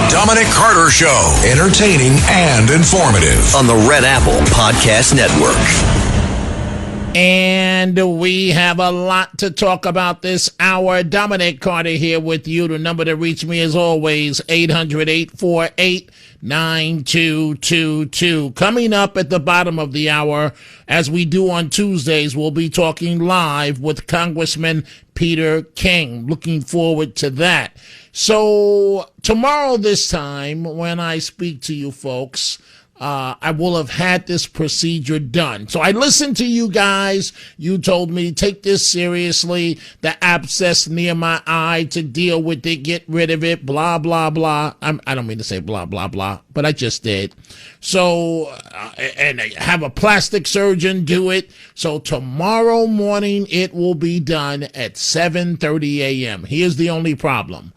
Dominic Carter Show. Entertaining and informative. On the Red Apple Podcast Network. And we have a lot to talk about this hour. Dominic Carter here with you. The number to reach me is always 800-848-9222. Coming up at the bottom of the hour, as we do on Tuesdays, we'll be talking live with Congressman Peter King. Looking forward to that. So tomorrow this time, when I speak to you folks, I will have had this procedure done. So I listened to you guys. You told me take this seriously. The abscess near my eye, to deal with it, get rid of it, blah, blah, blah. I don't mean to say blah, blah, blah, but I just did. So, and have a plastic surgeon do it. So tomorrow morning it will be done at 7:30 a.m. Here's the only problem.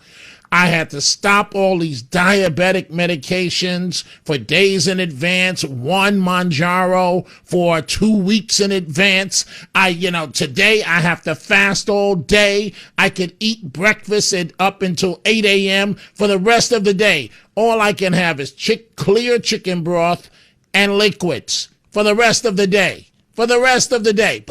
I had to stop all these diabetic medications for days in advance, one Mounjaro for 2 weeks in advance. Today I have to fast all day. I could eat breakfast up until 8 a.m. for the rest of the day. All I can have is clear chicken broth and liquids for the rest of the day. But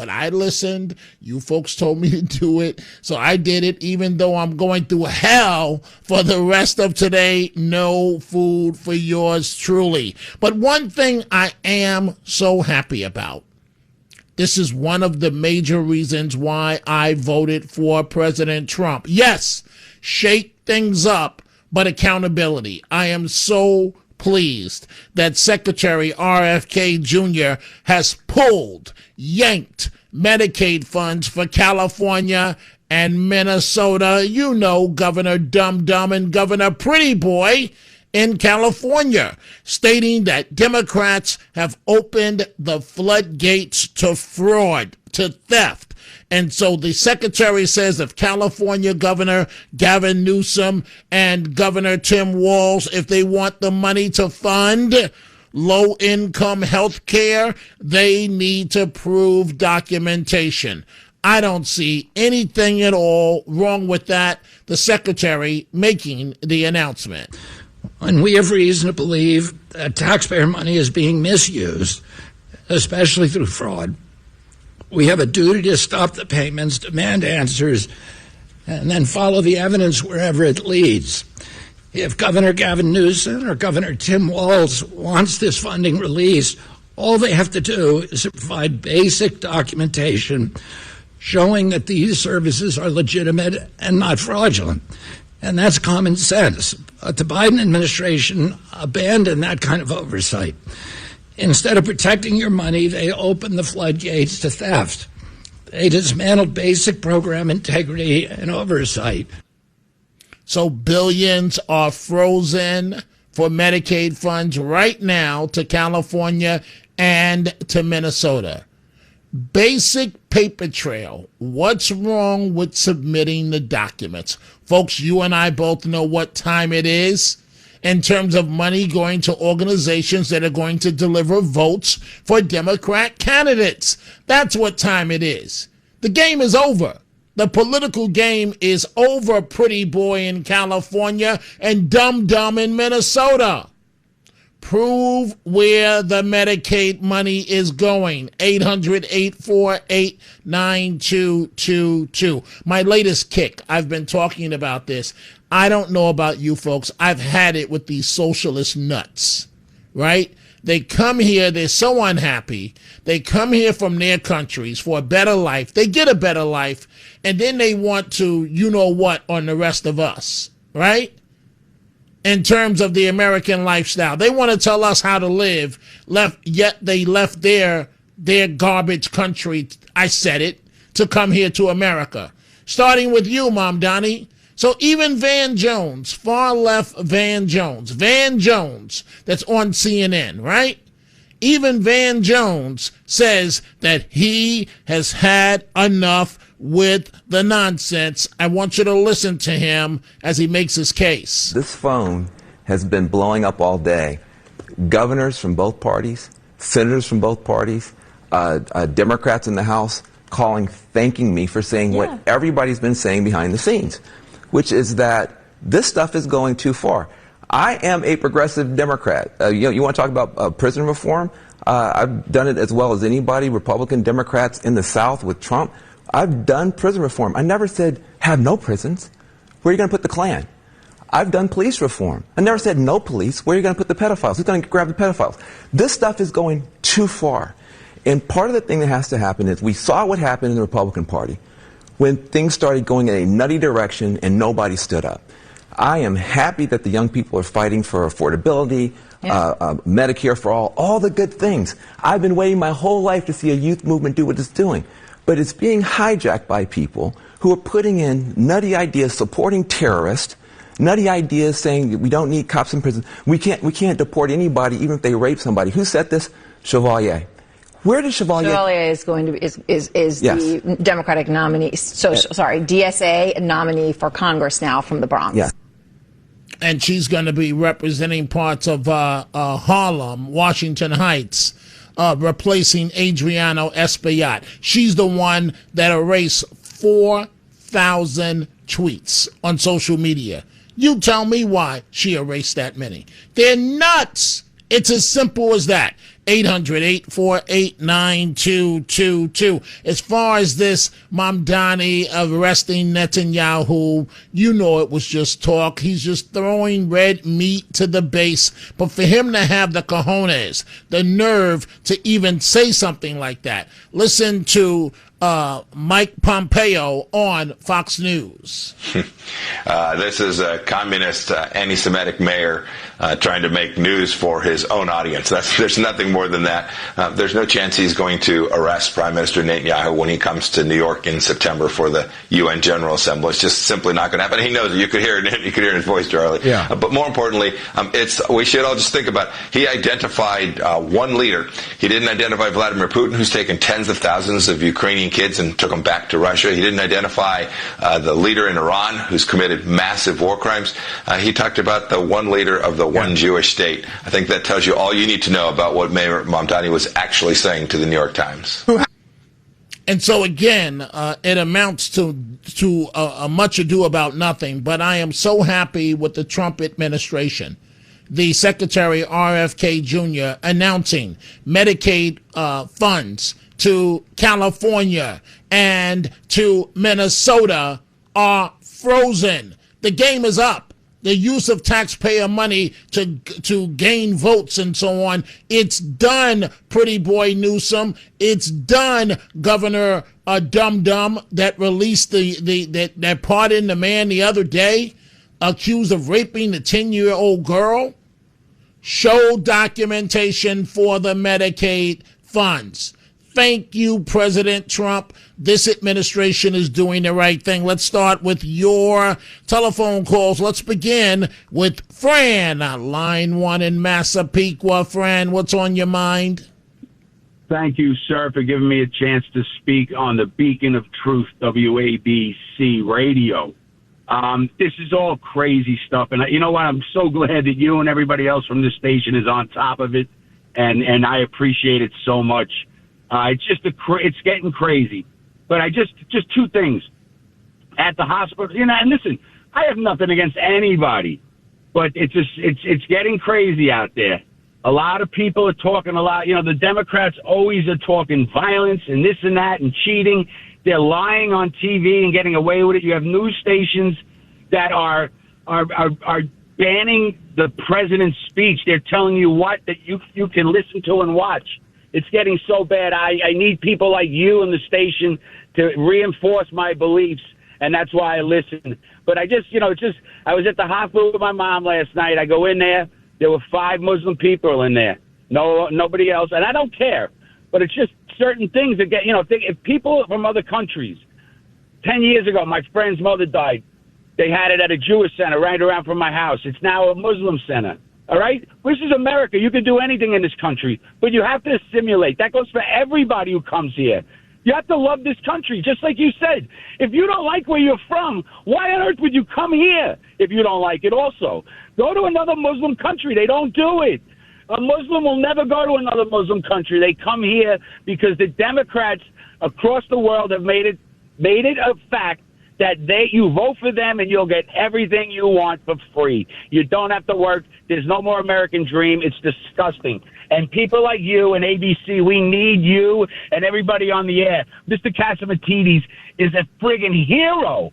I listened. You folks told me to do it, so I did it, even though I'm going through hell for the rest of today. No food for yours truly. But one thing I am so happy about. This is one of the major reasons why I voted for President Trump. Yes, shake things up, but accountability. I am so pleased that Secretary RFK Jr. has yanked Medicaid funds for California and Minnesota. You know, Governor Dum Dum and Governor Pretty Boy in California, stating that Democrats have opened the floodgates to fraud, to theft. And so the secretary says if California Governor Gavin Newsom and Governor Tim Walz, if they want the money to fund low-income health care, they need to prove documentation. I don't see anything at all wrong with that. The secretary making the announcement. And we have reason to believe that taxpayer money is being misused, especially through fraud. We have a duty to stop the payments, demand answers, and then follow the evidence wherever it leads. If Governor Gavin Newsom or Governor Tim Walz wants this funding released, all they have to do is provide basic documentation showing that these services are legitimate and not fraudulent. And that's common sense. But the Biden administration abandoned that kind of oversight. Instead of protecting your money, they opened the floodgates to theft. They dismantled basic program integrity and oversight. So billions are frozen for Medicaid funds right now to California and to Minnesota. Basic paper trail. What's wrong with submitting the documents? Folks, you and I both know what time it is in terms of money going to organizations that are going to deliver votes for Democrat candidates. That's what time it is. The game is over. The political game is over, Pretty Boy in California and Dum Dum in Minnesota. Prove where the Medicaid money is going. 800-848-9222. My latest kick, I've been talking about this. I don't know about you folks. I've had it with these socialist nuts, right? They come here, they're so unhappy. They come here from their countries for a better life. They get a better life, and then they want to, you know what, on the rest of us, right? In terms of the American lifestyle. They want to tell us how to live, yet they left their garbage country, I said it, to come here to America. Starting with you, Mom Donnie. So even Van Jones, far left Van Jones, that's on CNN, right? Even Van Jones says that he has had enough with the nonsense. I want you to listen to him as he makes his case. This phone has been blowing up all day. Governors from both parties, senators from both parties, Democrats in the House calling, thanking me for saying what everybody's been saying behind the scenes, which is that this stuff is going too far. I am a progressive Democrat. You want to talk about prison reform? I've done it as well as anybody, Republican Democrats in the South with Trump. I've done prison reform. I never said have no prisons. Where are you going to put the Klan? I've done police reform. I never said no police. Where are you going to put the pedophiles? Who's going to grab the pedophiles? This stuff is going too far. And part of the thing that has to happen is we saw what happened in the Republican Party when things started going in a nutty direction and nobody stood up. I am happy that the young people are fighting for affordability, Medicare for all the good things. I've been waiting my whole life to see a youth movement do what it's doing. But it's being hijacked by people who are putting in nutty ideas supporting terrorists, nutty ideas saying that we don't need cops in prison. We can't deport anybody even if they rape somebody. Who said this? Chevalier. Where did Chevalier? Chevalier is going to be is yes. The Democratic nominee. DSA nominee for Congress now from the Bronx. Yes. And she's going to be representing parts of Harlem, Washington Heights, replacing Adriano Espaillat. She's the one that erased 4,000 tweets on social media. You tell me why she erased that many. They're nuts. It's as simple as that. 800-848-9222. As far as this Mamdani arresting Netanyahu, you know it was just talk. He's just throwing red meat to the base. But for him to have the cojones, the nerve to even say something like that, listen to Mike Pompeo on Fox News. This is a communist, anti-Semitic mayor trying to make news for his own audience. There's nothing more than that. There's no chance he's going to arrest Prime Minister Netanyahu when he comes to New York in September for the UN General Assembly. It's just simply not going to happen. He knows it. You could hear it. You could hear in his voice, Charlie. Yeah. But more importantly, we should all just think about it. He identified one leader. He didn't identify Vladimir Putin, who's taken tens of thousands of Ukrainian kids and took them back to Russia. He didn't identify the leader in Iran who's committed massive war crimes. He talked about the one leader of the one Jewish state. I think that tells you all you need to know about what Mayor Mamdani was actually saying to the New York Times. And so again, it amounts to a much ado about nothing. But I am so happy with the Trump administration. The Secretary RFK Jr. announcing Medicaid funds to California and to Minnesota are frozen. The game is up. The use of taxpayer money to gain votes and so on, it's done, pretty boy Newsom. It's done, Governor Dum Dum, that released that pardoned the man the other day accused of raping the 10-year-old girl. Show documentation for the Medicaid funds. Thank you, President Trump. This administration is doing the right thing. Let's start with your telephone calls. Let's begin with Fran, line 1 in Massapequa. Fran, what's on your mind? Thank you, sir, for giving me a chance to speak on the Beacon of Truth, WABC radio. This is all crazy stuff. And you know what? I'm so glad that you and everybody else from this station is on top of it. And I appreciate it so much. It's just it's getting crazy. But just two things. At the hospital, and listen, I have nothing against anybody, but it's getting crazy out there. A lot of people are talking a lot. The Democrats always are talking violence and this and that and cheating. They're lying on TV and getting away with it. You have news stations that are banning the president's speech. They're telling you what that you can listen to and watch. It's getting so bad. I need people like you in the station to reinforce my beliefs, and that's why I listen. But I was at the hospital with my mom last night. I go in there. There were 5 Muslim people in there. Nobody else, and I don't care. But it's just certain things that get, if people from other countries, 10 years ago, my friend's mother died. They had it at a Jewish center right around from my house. It's now a Muslim center. All right? This is America. You can do anything in this country, but you have to assimilate. That goes for everybody who comes here. You have to love this country, just like you said. If you don't like where you're from, why on earth would you come here if you don't like it also? Go to another Muslim country. They don't do it. A Muslim will never go to another Muslim country. They come here because the Democrats across the world have made it a fact that you vote for them and you'll get everything you want for free. You don't have to work. There's no more American dream. It's disgusting. And people like you and ABC, we need you and everybody on the air. Mr. Catsimatidis is a friggin' hero.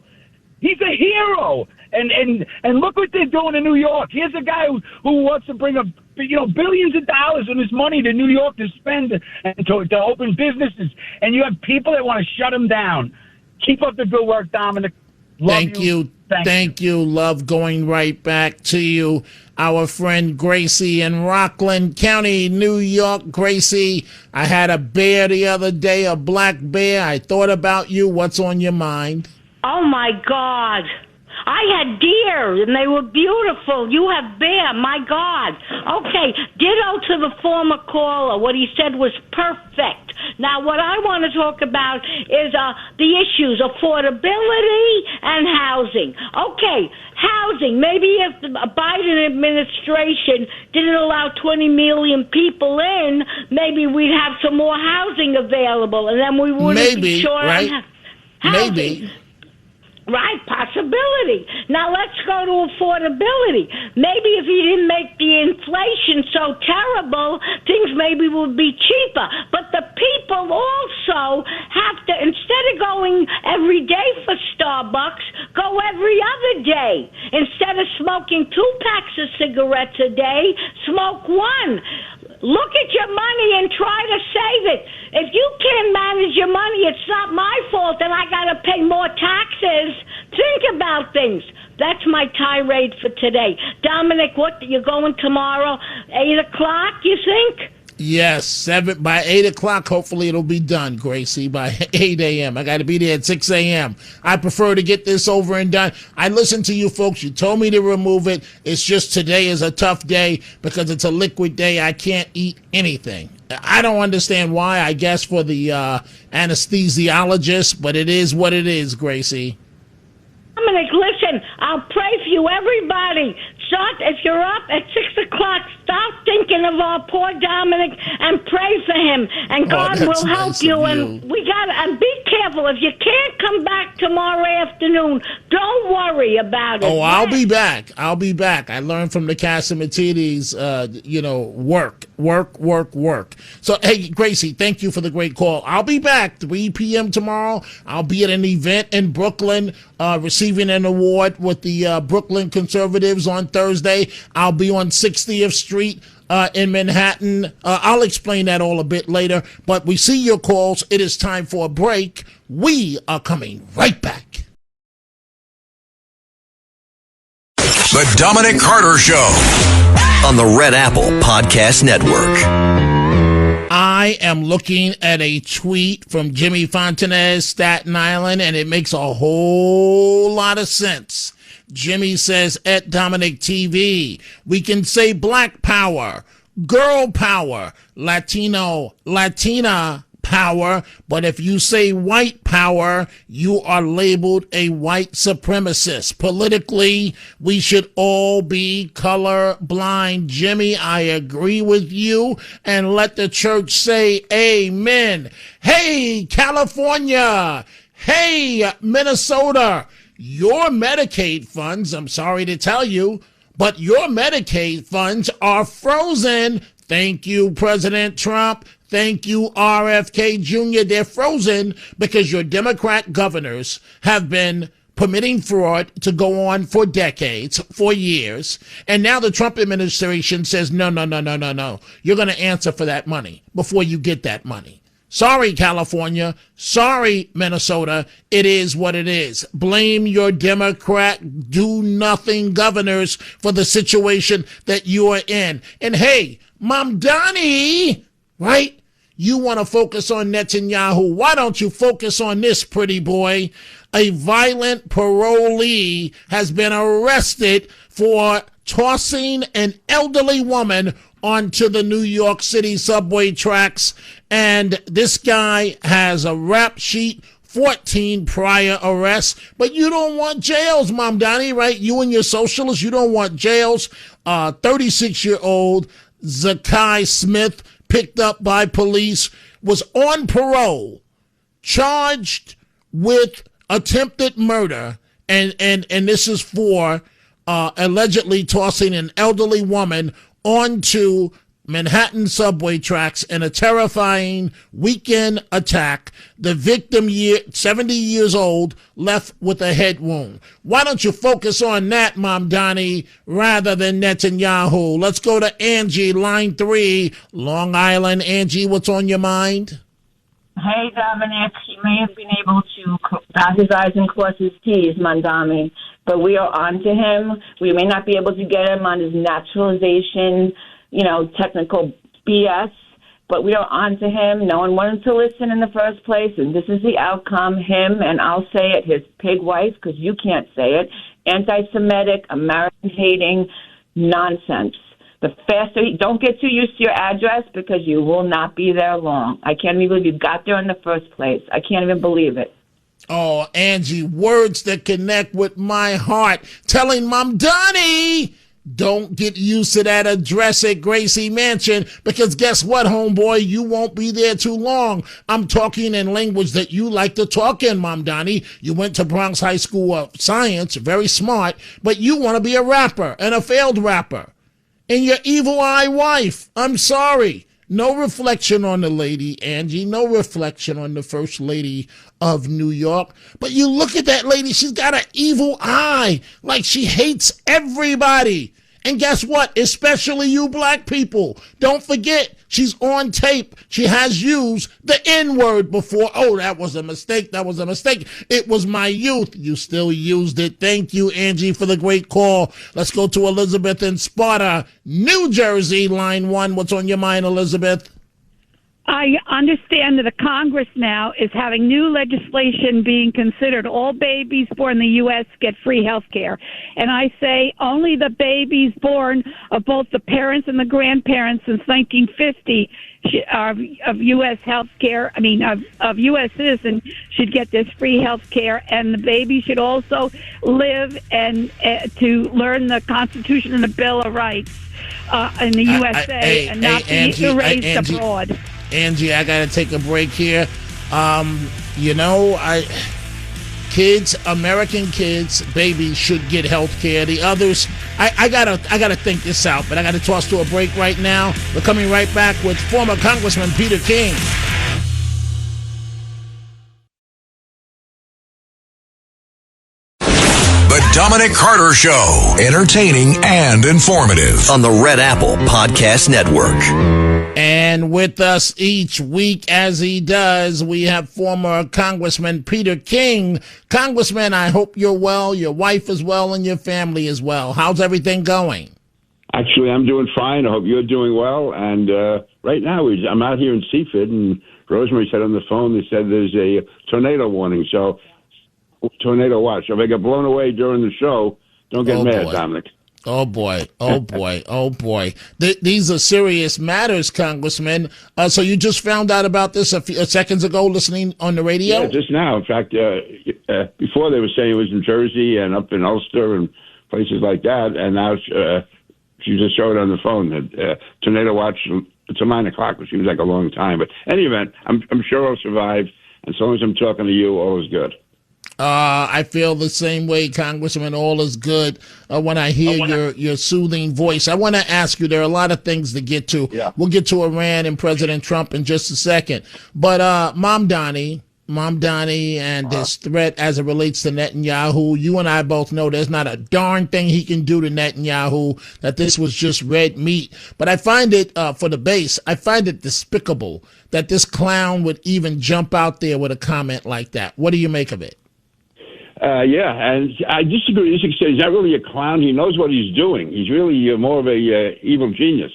He's a hero. And look what they're doing in New York. Here's a guy who wants to bring billions of dollars of his money to New York to spend and to open businesses. And you have people that want to shut him down. Keep up the good work, Dominic. Thank you. Thank you. Love going right back to you. Our friend Gracie in Rockland County, New York. Gracie, I had a bear the other day, a black bear. I thought about you. What's on your mind? Oh, my God. I had deer, and they were beautiful. You have bear. My God. Okay, ditto to the former caller. What he said was perfect. Now, what I want to talk about is the issues, affordability and housing. Okay, housing. Maybe if the Biden administration didn't allow 20 million people in, maybe we'd have some more housing available, and then we wouldn't be short on housing. Maybe. Right, possibility. Now let's go to affordability. Maybe if you didn't make the inflation so terrible, things maybe would be cheaper. But the people also have to, instead of going every day for Starbucks, go every other day. Instead of smoking 2 packs of cigarettes a day, smoke 1. Look at your money and try to save it. If you can't manage your money, it's not my fault and I got to pay more taxes. Think about things. That's my tirade for today. Dominic, what, you're going tomorrow, 8 o'clock, you think? Yes, by 8 o'clock, hopefully it'll be done, Gracie, by 8 a.m. I got to be there at 6 a.m. I prefer to get this over and done. I listened to you folks. You told me to remove it. It's just today is a tough day because it's a liquid day. I can't eat anything. I don't understand why, I guess for the anesthesiologist, but it is what it is, Gracie. Dominic, listen, I'll pray for you, everybody. Start, if you're up at 6 o'clock, stop thinking of our poor Dominic and pray for him. And God will help nice you. And we got to, and be careful. If you can't come back tomorrow afternoon, don't worry about it. Oh, I'll be back. I learned from the Catsimatidis, work. So, hey, Gracie, thank you for the great call. I'll be back 3 p.m. tomorrow. I'll be at an event in Brooklyn, receiving an award with the Brooklyn Conservatives on Thursday. I'll be on 60th Street in Manhattan. I'll explain that all a bit later. But we see your calls. It is time for a break. We are coming right back. The Dominic Carter Show on the Red Apple Podcast Network. I am looking at a tweet from Jimmy Fontanez, Staten Island, and it makes a whole lot of sense. Jimmy says at Dominic TV, we can say black power, girl power, Latino, Latina power, but if you say white power, you are labeled a white supremacist. Politically, we should all be color blind. Jimmy, I agree with you, and let the church say amen. Hey, California. Hey, Minnesota. Your Medicaid funds, I'm sorry to tell you, but your Medicaid funds are frozen. Thank you, President Trump. Thank you, RFK Jr. They're frozen because your Democrat governors have been permitting fraud to go on for decades, for years. And now the Trump administration says, no. You're going to answer for that money before you get that money. Sorry, California. Sorry, Minnesota. It is what it is. Blame your Democrat do-nothing governors for the situation that you are in. And hey, Mom Donnie, right? You want to focus on Netanyahu. Why don't you focus on this, pretty boy? A violent parolee has been arrested for tossing an elderly woman onto the New York City subway tracks. And this guy has a rap sheet, 14 prior arrests. But you don't want jails, Mom Donnie, right? You and your socialists, you don't want jails. 36-year-old Zakai Smith, picked up by police, was on parole, charged with attempted murder, and this is for allegedly tossing an elderly woman onto Manhattan subway tracks in a terrifying weekend attack. The victim, 70 years old, left with a head wound. Why don't you focus on that, Mom Donnie, rather than Netanyahu? Let's go to Angie, line 3, Long Island. Angie, what's on your mind? Hey, Dominic, he may have been able to dot his I's and cross his T's, Mandami, but we are on to him. We may not be able to get him on his naturalization, technical BS, but we are on to him. No one wanted to listen in the first place, and this is the outcome. Him, and I'll say it, his pig wife, because you can't say it, anti-Semitic, American-hating nonsense. The faster, don't get too used to your address because you will not be there long. I can't even believe you got there in the first place. I can't even believe it. Oh, Angie, words that connect with my heart. Telling Mom Donnie, don't get used to that address at Gracie Mansion, because guess what, homeboy? You won't be there too long. I'm talking in language that you like to talk in, Mom Donnie. You went to Bronx High School of Science, very smart, but you want to be a rapper and a failed rapper. And your evil eye wife. I'm sorry. No reflection on the lady, Angie. No reflection on the First Lady of New York. But you look at that lady, she's got an evil eye. Like she hates everybody. And guess what? Especially you black people. Don't forget, she's on tape. She has used the N-word before. Oh, that was a mistake. That was a mistake. It was my youth. You still used it. Thank you, Angie, for the great call. Let's go to Elizabeth in Sparta, New Jersey, line 1. What's on your mind, Elizabeth? I understand that the Congress now is having new legislation being considered. All babies born in the U.S. get free health care. And I say only the babies born of both the parents and the grandparents since 1950 of U.S. health care, of U.S. citizens should get this free health care. And the baby should also live and to learn the Constitution and the Bill of Rights in the USA and not be erased abroad. Angie, I gotta take a break here. American kids, babies should get health care. The others, I gotta think this out, but I gotta toss to a break right now. We're coming right back with former Congressman Peter King. The Dominic Carter Show, entertaining and informative on the Red Apple Podcast Network. And with us each week, as he does, we have former Congressman Peter King. Congressman, I hope you're well, your wife is well, and your family is well. How's everything going? Actually, I'm doing fine. I hope you're doing well. And right now, I'm out here in Seaford, and Rosemary said on the phone, they said there's a tornado warning. So, tornado watch. If I get blown away during the show, don't get mad, Dominic. Oh, boy. Oh, boy. Oh, boy. These are serious matters, Congressman. So you just found out about this a few seconds ago listening on the radio? Yeah, just now. In fact, before they were saying it was in Jersey and up in Ulster and places like that, and now she just showed on the phone that tornado watch until 9 o'clock, which seems like a long time. But in any event, I'm sure I'll survive, and as long as I'm talking to you, all is good. I feel the same way, Congressman. All is good when I hear your soothing voice. I want to ask you, there are a lot of things to get to. Yeah. We'll get to Iran and President Trump in just a second. But Mom Donnie and his threat as it relates to Netanyahu, you and I both know there's not a darn thing he can do to Netanyahu, that this was just red meat. But I find it, for the base, I find it despicable that this clown would even jump out there with a comment like that. What do you make of it? Yeah, and I disagree. He's not really a clown. He knows what he's doing. He's really more of a evil genius.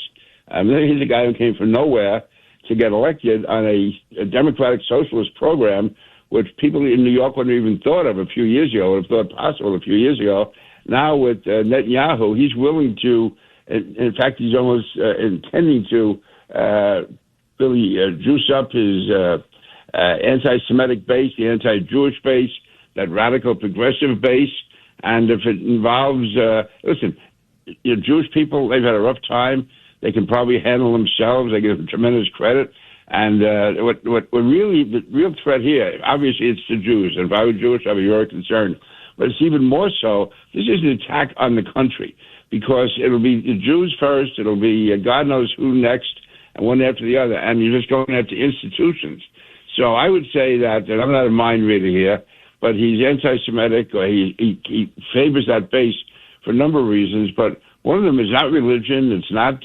He's a guy who came from nowhere to get elected on a democratic socialist program, which people in New York wouldn't even thought of a few years ago, would have thought possible a few years ago. Now with Netanyahu, he's willing to, in fact, he's almost intending to really juice up his anti-Semitic base, the anti-Jewish base, that radical progressive base. And if it involves, Jewish people, they've had a rough time. They can probably handle themselves. They give them tremendous credit. And what really, the real threat here, obviously it's the Jews. And if I were Jewish, I'd be very concerned. But it's even more so, this is an attack on the country, because it'll be the Jews first, it'll be God knows who next, and one after the other. And you're just going after institutions. So I would say that, and I'm not a mind reader here, but he's anti-Semitic, or he favors that base for a number of reasons. But one of them is not religion, it's not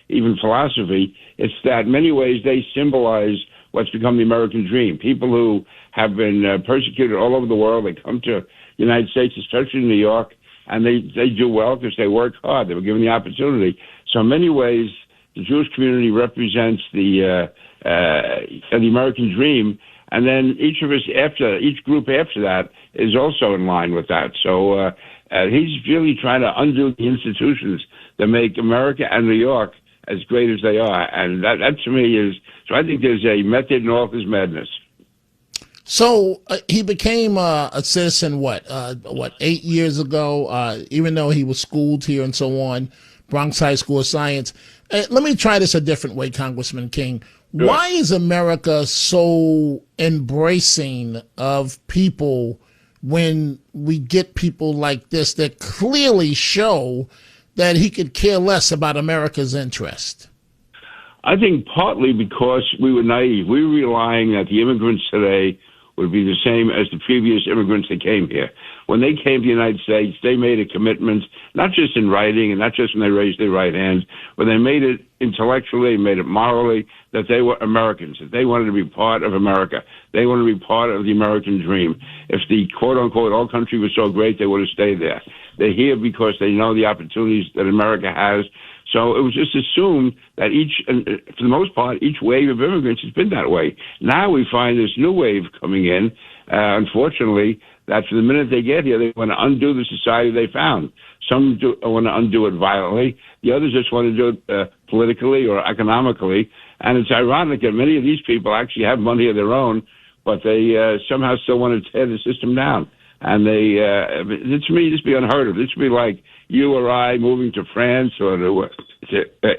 even philosophy. It's that in many ways they symbolize what's become the American dream. People who have been persecuted all over the world, they come to the United States, especially in New York, and they do well because they work hard. They were given the opportunity. So in many ways, the Jewish community represents the American dream. And then each group after that is also in line with that. So he's really trying to undo the institutions that make America and New York as great as they are. And that to me is, so I think there's a method in all his madness. So he became a citizen, 8 years ago, even though he was schooled here and so on, Bronx High School of Science. Let me try this a different way, Congressman King. Sure. Why is America so embracing of people when we get people like this that clearly show that he could care less about America's interest? I think partly because we were naive. We were relying that the immigrants today would be the same as the previous immigrants that came here. When they came to the United States, they made a commitment, not just in writing and not just when they raised their right hand, but they made it intellectually, made it morally, that they were Americans, that they wanted to be part of America. They wanted to be part of the American dream. If the quote-unquote old country was so great, they would have stayed there. They're here because they know the opportunities that America has. So it was just assumed that for the most part, each wave of immigrants has been that way. Now we find this new wave coming in, unfortunately, that from the minute they get here, they want to undo the society they found. Some want to undo it violently. The others just want to do it politically or economically. And it's ironic that many of these people actually have money of their own, but they somehow still want to tear the system down. And to me, this would be unheard of. This would be like you or I moving to France or to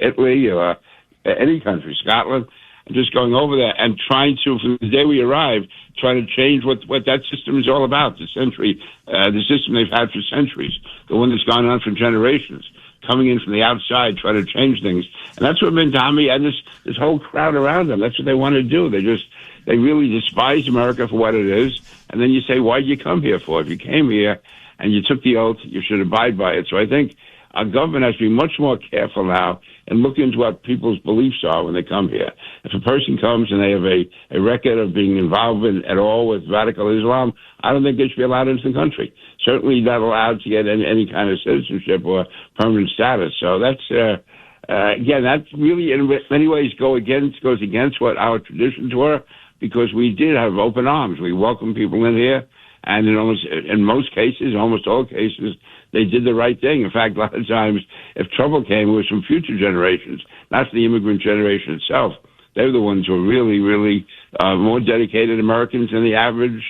Italy or any country, Scotland, and just going over there and trying to, from the day we arrive, trying to change what that system is all about, the system they've had for centuries, the one that's gone on for generations, coming in from the outside, trying to change things. And that's what Mandami and this whole crowd around them, that's what they want to do. They really despise America for what it is. And then you say, why'd you come here for? If you came here and you took the oath, you should abide by it. So I think our government has to be much more careful now and look into what people's beliefs are when they come here. If a person comes and they have a record of being involved at all with radical Islam, I don't think they should be allowed into the country. Certainly not allowed to get any kind of citizenship or permanent status. So that's, again, that really in many ways goes against what our traditions were, because we did have open arms. We welcomed people in here, and in most cases, almost all cases, they did the right thing. In fact, a lot of times, if trouble came, it was from future generations, not the immigrant generation itself. They were the ones who were really, really more dedicated Americans than the average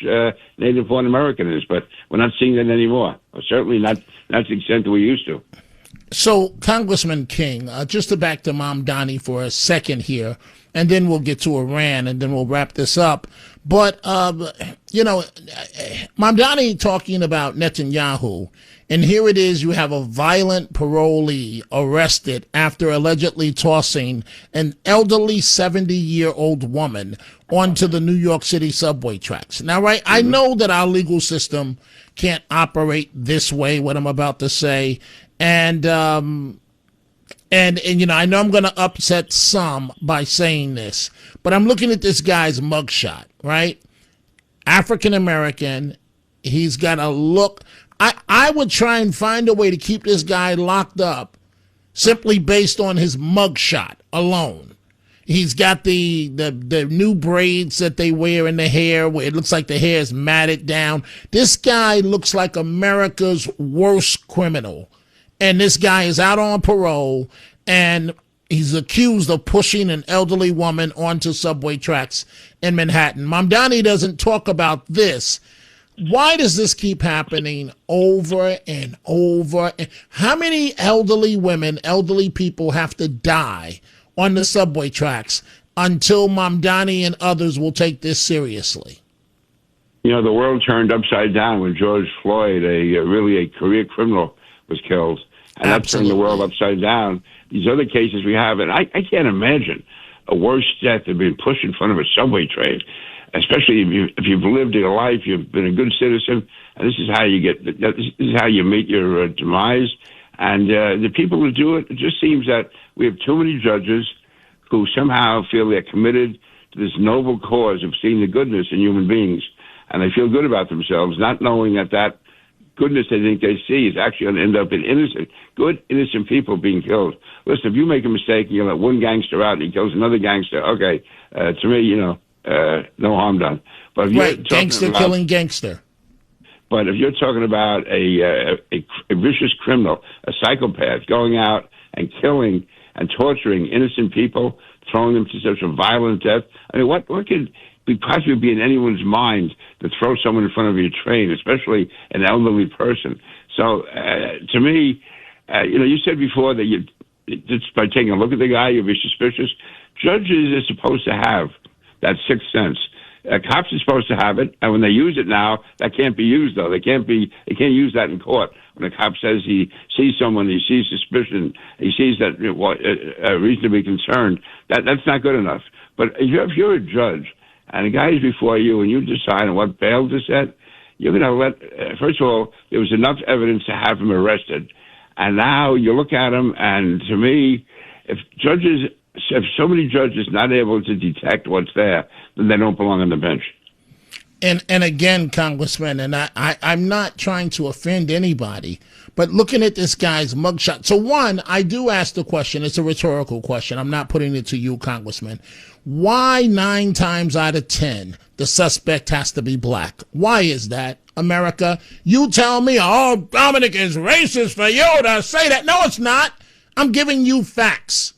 native-born American is. But we're not seeing that anymore. Or certainly not to the extent that we used to. So, Congressman King, just to back to Mamdani for a second here, and then we'll get to Iran, and then we'll wrap this up. But, Mamdani talking about Netanyahu, and here it is, you have a violent parolee arrested after allegedly tossing an elderly 70-year-old woman onto the New York City subway tracks. Now, right, I know that our legal system can't operate this way, what I'm about to say, and I know I'm going to upset some by saying this, but I'm looking at this guy's mugshot, right? African American. He's got a look. I would try and find a way to keep this guy locked up simply based on his mugshot alone. He's got the new braids that they wear in the hair where it looks like the hair is matted down. This guy looks like America's worst criminal. And this guy is out on parole, and he's accused of pushing an elderly woman onto subway tracks in Manhattan. Mamdani doesn't talk about this. Why does this keep happening over and over? How many elderly women, elderly people have to die on the subway tracks until Mamdani and others will take this seriously? You know, the world turned upside down when George Floyd, really a career criminal, was killed. And that turned the world upside down. These other cases we have, and I can't imagine a worse death than being pushed in front of a subway train, especially if you've lived your life, you've been a good citizen, and this is how you meet your demise. And the people who do it just seems that we have too many judges who somehow feel they're committed to this noble cause of seeing the goodness in human beings, and they feel good about themselves, not knowing that goodness they think they see is actually going to end up in innocent people being killed. Listen, if you make a mistake, you let one gangster out and he kills another gangster, okay, to me, no harm done. But if right, gangster killing gangster. But if you're talking about a vicious criminal, a psychopath, going out and killing and torturing innocent people, throwing them to such a violent death, I mean, what could possibly be in anyone's mind to throw someone in front of your train, especially an elderly person? So, to me, you said before that just by taking a look at the guy, you'll be suspicious. Judges are supposed to have that sixth sense. Cops are supposed to have it, and when they use it now, that can't be used, though. They can't use that in court. When a cop says he sees someone, he sees suspicion, he sees that reason to be concerned, that's not good enough. But if you're a judge, and a guy is before you, and you decide on what bail to set, you're going to first of all, there was enough evidence to have him arrested. And now you look at him, and to me, if so many judges not able to detect what's there, then they don't belong on the bench. And again, Congressman, and I'm not trying to offend anybody, but looking at this guy's mugshot. So one, I do ask the question. It's a rhetorical question. I'm not putting it to you, Congressman. Why 9 times out of 10 the suspect has to be black? Why is that, America? You tell me, oh, Dominic is racist for you to say that. No, it's not. I'm giving you facts.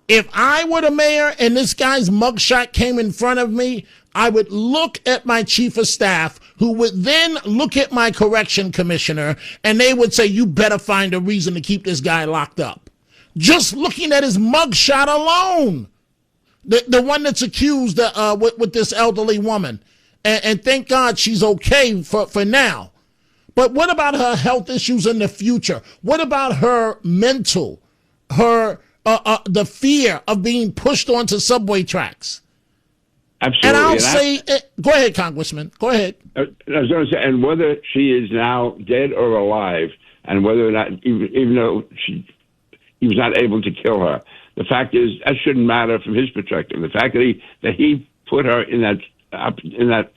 If I were the mayor and this guy's mugshot came in front of me, I would look at my chief of staff, who would then look at my correction commissioner, and they would say, you better find a reason to keep this guy locked up. Just looking at his mugshot alone. The one that's accused with this elderly woman. And thank God she's okay for now. But what about her health issues in the future? What about her mental, the fear of being pushed onto subway tracks? Absolutely. And I'll say, go ahead, Congressman. Go ahead. I was going to say, and whether she is now dead or alive, and whether or not, even though he was not able to kill her, the fact is that shouldn't matter from his perspective. The fact that he put her in that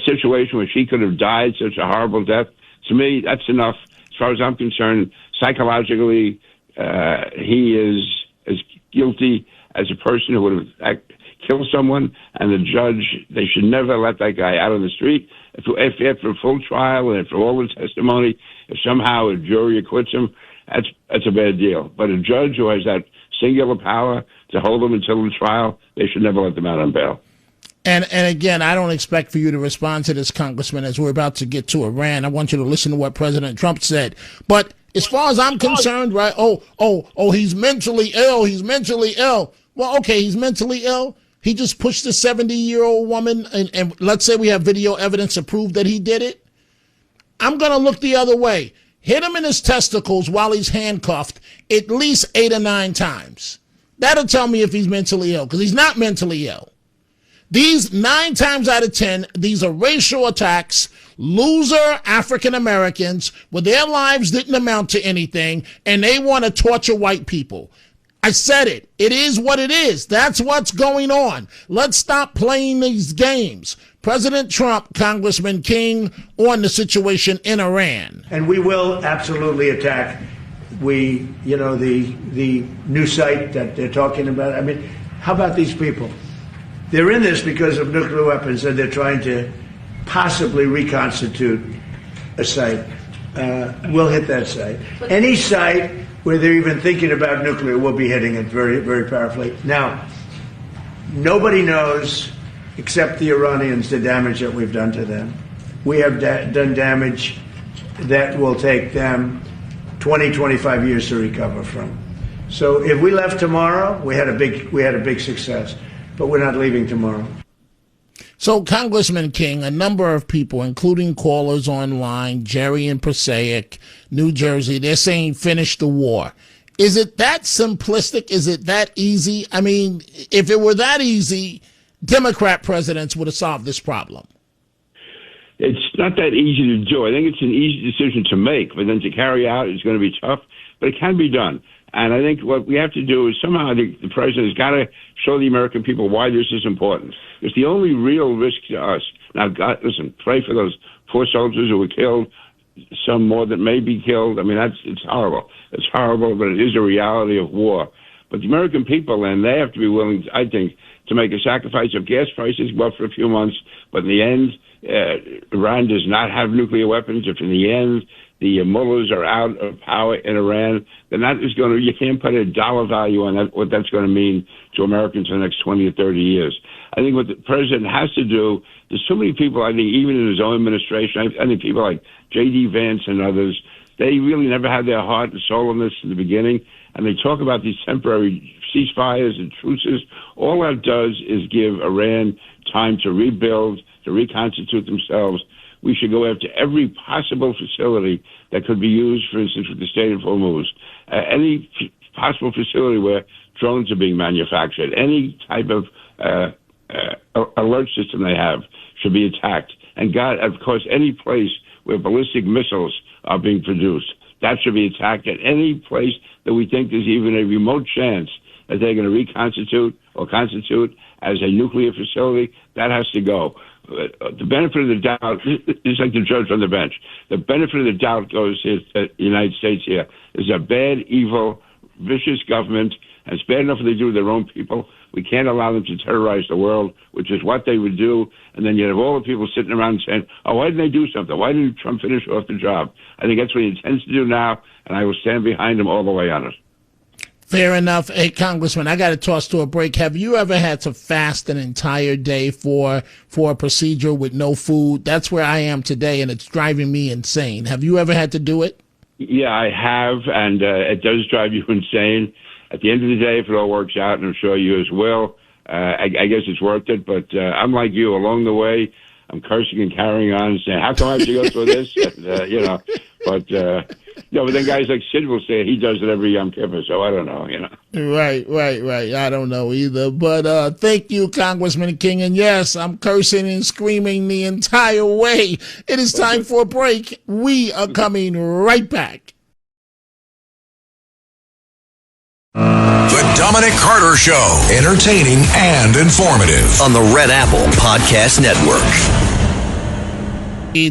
situation where she could have died such a horrible death, to me, that's enough. As far as I'm concerned, psychologically, he is as guilty as a person who would have killed someone, and the judge, they should never let that guy out on the street. If after a full trial and for all the testimony, if somehow a jury acquits him, that's a bad deal. But a judge who has that singular power to hold them until the trial, they should never let them out on bail. And again, I don't expect for you to respond to this, Congressman, as we're about to get to Iran. I want you to listen to what President Trump said. But as far as I'm concerned, right, he's mentally ill. He's mentally ill. Well, okay, he's mentally ill. He just pushed a 70-year-old woman, and let's say we have video evidence to prove that he did it. I'm going to look the other way. Hit him in his testicles while he's handcuffed at least 8 or 9 times. That'll tell me if he's mentally ill, because he's not mentally ill. These 9 times out of 10, these are racial attacks, loser African Americans where their lives didn't amount to anything, and they want to torture white people. I said it. It is what it is. That's what's going on. Let's stop playing these games. President Trump, Congressman King, on the situation in Iran. And we will absolutely attack the new site that they're talking about. I mean, how about these people? They're in this because of nuclear weapons, and they're trying to possibly reconstitute a site. We'll hit that site. Any site where they're even thinking about nuclear, we'll be hitting it very, very powerfully. Now, nobody knows, except the Iranians, the damage that we've done to them. We have done damage that will take them 20, 25 years to recover from. So if we left tomorrow, we had a big success. But we're not leaving tomorrow. So, Congressman King, a number of people, including callers online, Jerry in Passaic, New Jersey, they're saying finish the war. Is it that simplistic? Is it that easy? I mean, if it were that easy, Democrat presidents would have solved this problem. It's not that easy to do. I think it's an easy decision to make, but then to carry out is going to be tough, but it can be done. And I think what we have to do is somehow the president has got to show the American people why this is important. It's the only real risk to us. Now, God, listen, pray for those poor soldiers who were killed, some more that may be killed. I mean, it's horrible. It's horrible, but it is a reality of war. But the American people, and they have to be willing, I think, to make a sacrifice of gas prices go up for a few months. But in the end, Iran does not have nuclear weapons. If in the end the mullahs are out of power in Iran, then that is going to, you can't put a dollar value on that, what that's going to mean to Americans in the next 20 or 30 years. I think what the president has to do, there's so many people, I think, even in his own administration, I think people like J.D. Vance and others, they really never had their heart and soul in this in the beginning, and they talk about these temporary ceasefires and truces. All that does is give Iran time to rebuild, to reconstitute themselves. We should go after every possible facility that could be used, for instance, with the state of Hormuz. Any possible facility where drones are being manufactured, any type of alert system they have should be attacked. And God, of course, any place where ballistic missiles are being produced, that should be attacked. At any place that we think there's even a remote chance that they're going to reconstitute or constitute as a nuclear facility, that has to go. The benefit of the doubt is like the judge on the bench. The benefit of the doubt goes to the United States here. Is a bad, evil, vicious government, and it's bad enough what they do to their own people. We can't allow them to terrorize the world, which is what they would do. And then you have all the people sitting around saying, oh, why didn't they do something? Why didn't Trump finish off the job? I think that's what he intends to do now, and I will stand behind him all the way on it. Fair enough. Hey, Congressman, I got to toss to a break. Have you ever had to fast an entire day for a procedure with no food? That's where I am today, and it's driving me insane. Have you ever had to do it? Yeah, I have, and it does drive you insane. At the end of the day, if it all works out, and I'm sure you as well, I guess it's worth it. But I'm like you. Along the way, I'm cursing and carrying on and saying, how come I have to go through this? And, but then guys like Sid will say he does it every Yom Kippur, so I don't know, Right. I don't know either. But thank you, Congressman King. And yes, I'm cursing and screaming the entire way. It is time for a break. We are coming right back. The Dominic Carter Show, entertaining and informative. On the Red Apple Podcast Network.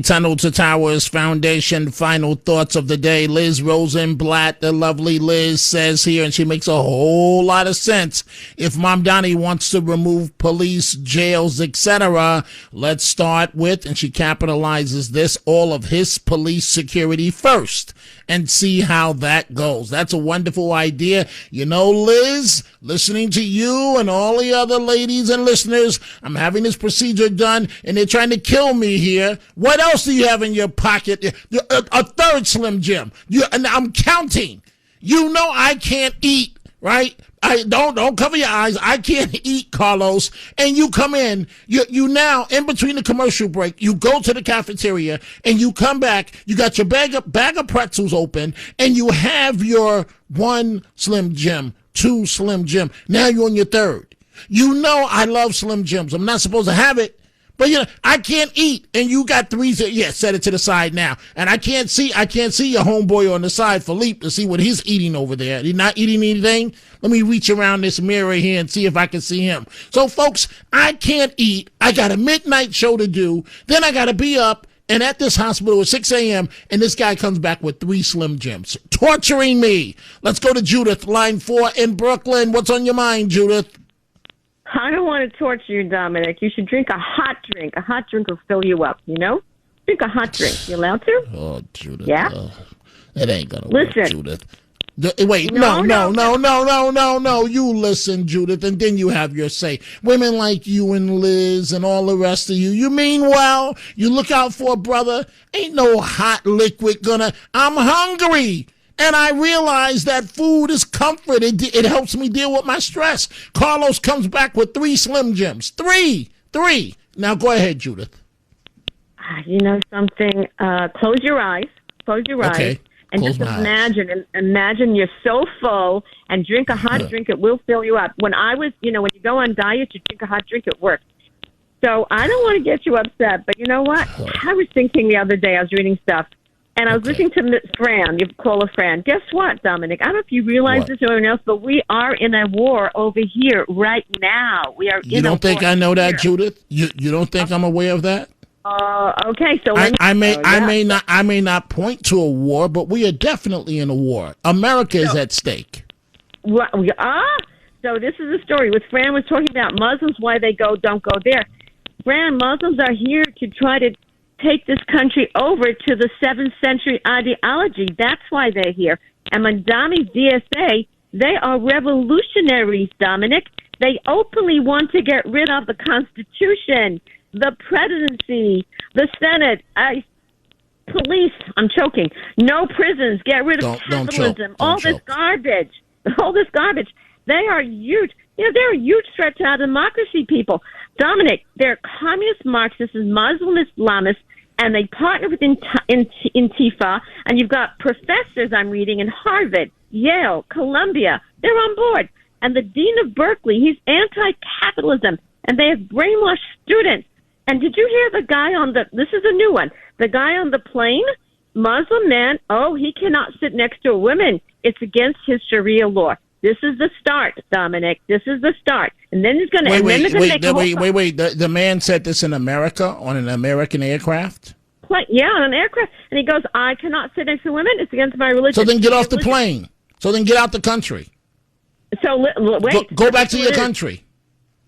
Tunnel to Towers Foundation, final thoughts of the day. Liz Rosenblatt, the lovely Liz, says here, and she makes a whole lot of sense. If Mamdani wants to remove police, jails, etc., let's start with, and she capitalizes this, all of his police security first, and see how that goes. That's a wonderful idea. You know, Liz, listening to you and all the other ladies and listeners, I'm having this procedure done, and they're trying to kill me here. What else do you have in your pocket? A third Slim Jim. And I'm counting. You know I can't eat, right? I don't cover your eyes. I can't eat, Carlos. And you come in, you now, in between the commercial break, you go to the cafeteria and you come back, you got your bag of pretzels open, and you have your one Slim Jim, two Slim Jim. Now you're on your third. You know I love Slim Jims. I'm not supposed to have it. But I can't eat, and you got three. Yeah, set it to the side now, and I can't see your homeboy on the side, Philippe, to see what he's eating over there. He's not eating anything. Let me reach around this mirror here and see if I can see him. So, folks, I can't eat. I got a midnight show to do. Then I got to be up and at this hospital at 6 a.m., and this guy comes back with 3 Slim Jims, torturing me. Let's go to Judith, line 4 in Brooklyn. What's on your mind, Judith? I don't want to torture you, Dominic. You should drink a hot drink. A hot drink will fill you up, Drink a hot drink. You allowed to? Oh, Judith. Yeah? It ain't going to work, Judith. Wait, no. You listen, Judith, and then you have your say. Women like you and Liz and all the rest of you, you mean well. You look out for a brother. Ain't no hot liquid I'm hungry. And I realize that food is comfort. It helps me deal with my stress. Carlos comes back with 3 Slim Jims. Three. Now go ahead, Judith. You know something? Close your eyes. Okay. And Close just my imagine you're so full and drink a hot drink. It will fill you up. When I was, when you go on diet, you drink a hot drink, it works. So I don't want to get you upset, but you know what? I was thinking the other day, I was reading stuff, and I was listening to Fran, you call her Fran. Guess what, Dominic? I don't know if you realize this or anyone else, but we are in a war over here right now. We are. You don't think I know that, Judith? You don't think I'm aware of that? Okay. So I may not point to a war, but we are definitely in a war. America is at stake. So this is the story. With Fran was talking about Muslims, why they don't go there. Fran, Muslims are here to try to take this country over to the 7th century ideology. That's why they're here. And Mandami's DSA, they are revolutionaries, Dominic. They openly want to get rid of the Constitution, the presidency, the Senate, police. I'm choking. No prisons. Get rid of capitalism. All this garbage. They are huge. They're a huge threat to our democracy, people. Dominic, they're communist Marxists and Muslim Islamists, and they partner with Antifa. And you've got professors I'm reading in Harvard, Yale, Columbia. They're on board. And the dean of Berkeley, he's anti-capitalism, and they have brainwashed students. And did you hear the guy this is a new one, the guy on the plane, Muslim man, he cannot sit next to a woman. It's against his Sharia law. This is the start, Dominic. This is the start. And then he's going to... Wait. The man said this in America on an American aircraft? Yeah, on an aircraft. And he goes, I cannot sit next to women. It's against my religion. So then get off the plane. So then get out the country. So wait. Go back to your country.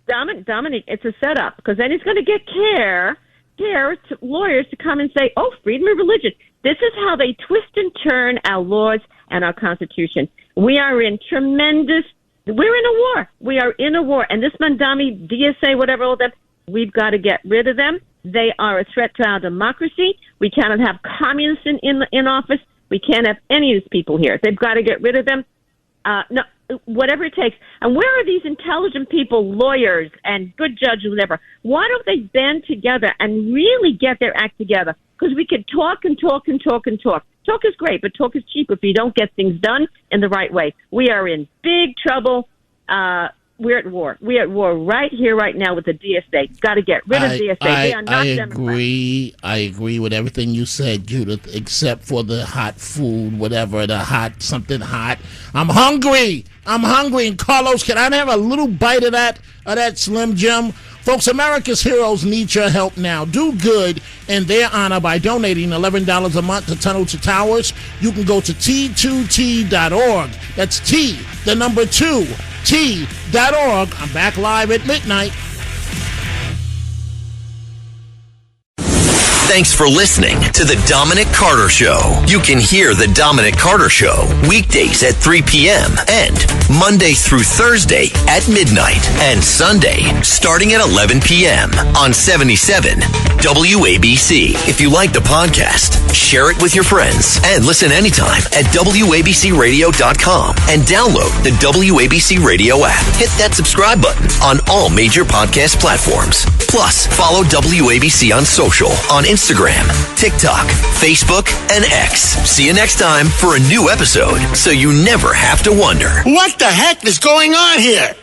Dominic, it's a setup. Because then he's going to get lawyers to come and say, freedom of religion. This is how they twist and turn our laws and our Constitution. We are in we're in a war. We are in a war. And this Mandami, DSA, whatever, all that, we've got to get rid of them. They are a threat to our democracy. We cannot have communists in office. We can't have any of these people here. They've got to get rid of them. No, whatever it takes. And where are these intelligent people, lawyers and good judges, whatever? Why don't they band together and really get their act together? Because we could talk and talk and talk and talk. Talk is great, but talk is cheap if you don't get things done in the right way. We are in big trouble. We're at war. We're at war right here, right now with the DSA. Got to get rid of DSA. They are not Democrats. I agree with everything you said, Judith, except for the hot food, whatever, something hot. I'm hungry. And Carlos, can I have a little bite of that Slim Jim? Folks, America's heroes need your help now. Do good in their honor by donating $11 a month to Tunnel to Towers. You can go to T2T.org. That's T, the number 2, T.org. I'm back live at midnight. Thanks for listening to The Dominic Carter Show. You can hear The Dominic Carter Show weekdays at 3 p.m. and Monday through Thursday at midnight and Sunday starting at 11 p.m. on 77 WABC. If you like the podcast, share it with your friends and listen anytime at WABCRadio.com and download the WABC Radio app. Hit that subscribe button on all major podcast platforms. Plus, follow WABC on social on Instagram, TikTok, Facebook, and X. See you next time for a new episode so you never have to wonder. What the heck is going on here?